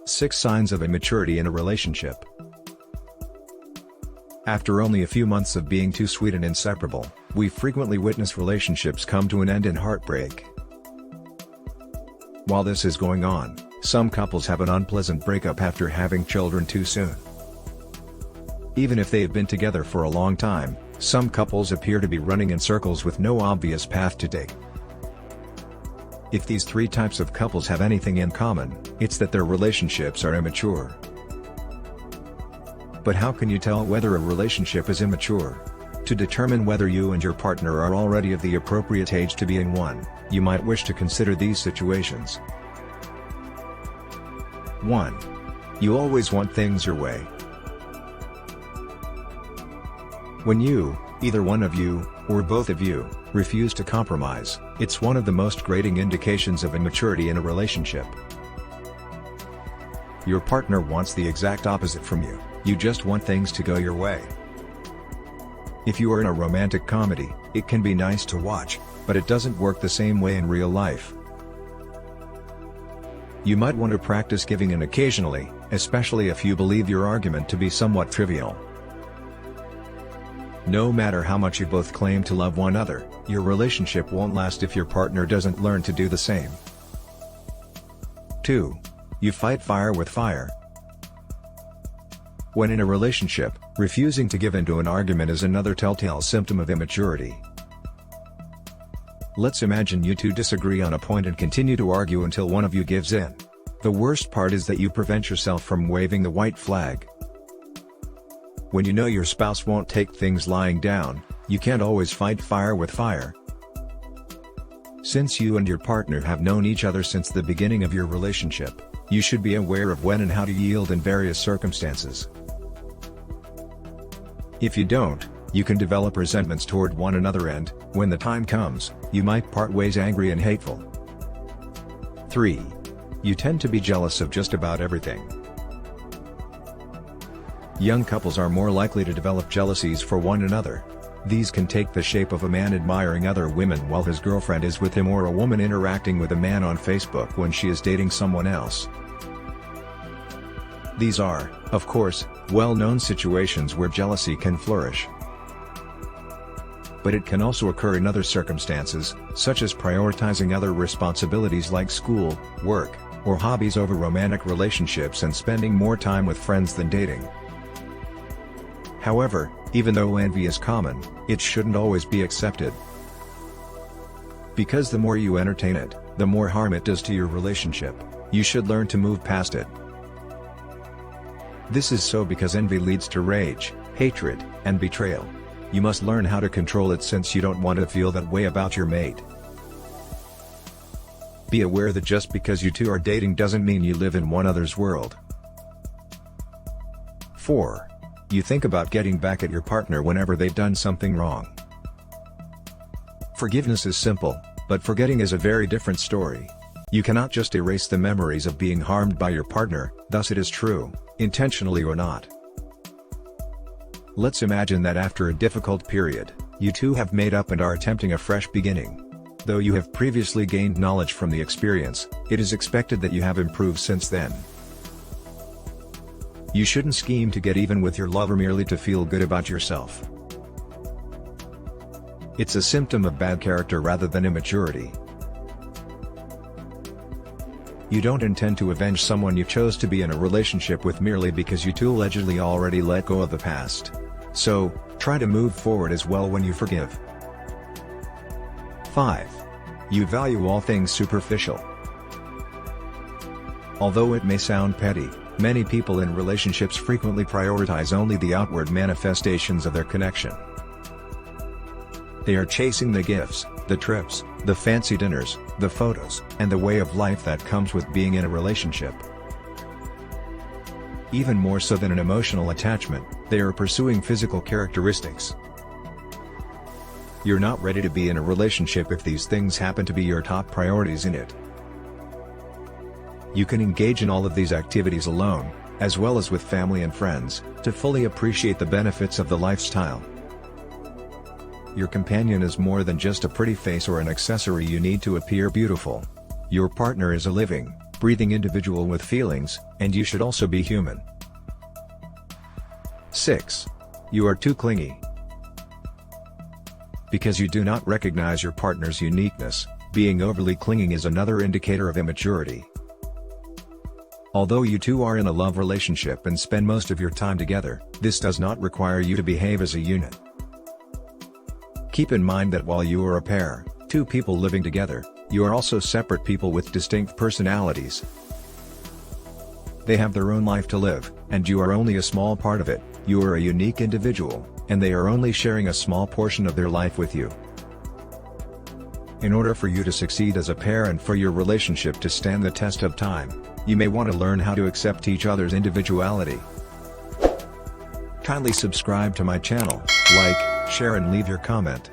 6 Signs of Immaturity in a Relationship. After only a few months of being too sweet and inseparable, we frequently witness relationships come to an end in heartbreak. While this is going on, some couples have an unpleasant breakup after having children too soon. Even if they have been together for a long time, some couples appear to be running in circles with no obvious path to take. If these 3 types of couples have anything in common, it's that their relationships are immature. But how can you tell whether a relationship is immature? To determine whether you and your partner are already of the appropriate age to be in one, you might wish to consider these situations. 1. You always want things your way. When you, either one of you, or both of you, refuse to compromise, it's one of the most grating indications of immaturity in a relationship. Your partner wants the exact opposite from you, you just want things to go your way. If you are in a romantic comedy, it can be nice to watch, but it doesn't work the same way in real life. You might want to practice giving in occasionally, especially if you believe your argument to be somewhat trivial. No matter how much you both claim to love one another, your relationship won't last if your partner doesn't learn to do the same. 2. You fight fire with fire. When in a relationship, refusing to give in to an argument is another telltale symptom of immaturity. Let's imagine you two disagree on a point and continue to argue until one of you gives in. The worst part is that you prevent yourself from waving the white flag. When you know your spouse won't take things lying down, you can't always fight fire with fire. Since you and your partner have known each other since the beginning of your relationship, you should be aware of when and how to yield in various circumstances. If you don't, you can develop resentments toward one another and, when the time comes, you might part ways angry and hateful. 3. You tend to be jealous of just about everything. Young couples are more likely to develop jealousies for one another. These can take the shape of a man admiring other women while his girlfriend is with him, or a woman interacting with a man on Facebook when she is dating someone else. These are, of course, well-known situations where jealousy can flourish. But it can also occur in other circumstances, such as prioritizing other responsibilities like school, work, or hobbies over romantic relationships and spending more time with friends than dating. However, even though envy is common, it shouldn't always be accepted. Because the more you entertain it, the more harm it does to your relationship. You should learn to move past it. This is so because envy leads to rage, hatred, and betrayal. You must learn how to control it since you don't want to feel that way about your mate. Be aware that just because you two are dating doesn't mean you live in one another's world. 4. You think about getting back at your partner whenever they've done something wrong. Forgiveness is simple, but forgetting is a very different story. You cannot just erase the memories of being harmed by your partner, thus it is true, intentionally or not. Let's imagine that after a difficult period, you two have made up and are attempting a fresh beginning. Though you have previously gained knowledge from the experience, it is expected that you have improved since then. You shouldn't scheme to get even with your lover merely to feel good about yourself. It's a symptom of bad character rather than immaturity. You don't intend to avenge someone you chose to be in a relationship with merely because you two allegedly already let go of the past. So, try to move forward as well when you forgive. 5. You value all things superficial. Although it may sound petty, many people in relationships frequently prioritize only the outward manifestations of their connection. They are chasing the gifts, the trips, the fancy dinners, the photos, and the way of life that comes with being in a relationship. Even more so than an emotional attachment, they are pursuing physical characteristics. You're not ready to be in a relationship if these things happen to be your top priorities in it. You can engage in all of these activities alone, as well as with family and friends, to fully appreciate the benefits of the lifestyle. Your companion is more than just a pretty face or an accessory you need to appear beautiful. Your partner is a living, breathing individual with feelings, and you should also be human. 6. You are too clingy. Because you do not recognize your partner's uniqueness, being overly clinging is another indicator of immaturity. Although you two are in a love relationship and spend most of your time together, this does not require you to behave as a unit. Keep in mind that while you are a pair, two people living together, you are also separate people with distinct personalities. They have their own life to live, and you are only a small part of it. You are a unique individual, and they are only sharing a small portion of their life with you. In order for you to succeed as a pair and for your relationship to stand the test of time, you may want to learn how to accept each other's individuality. Kindly subscribe to my channel, like, share and leave your comment.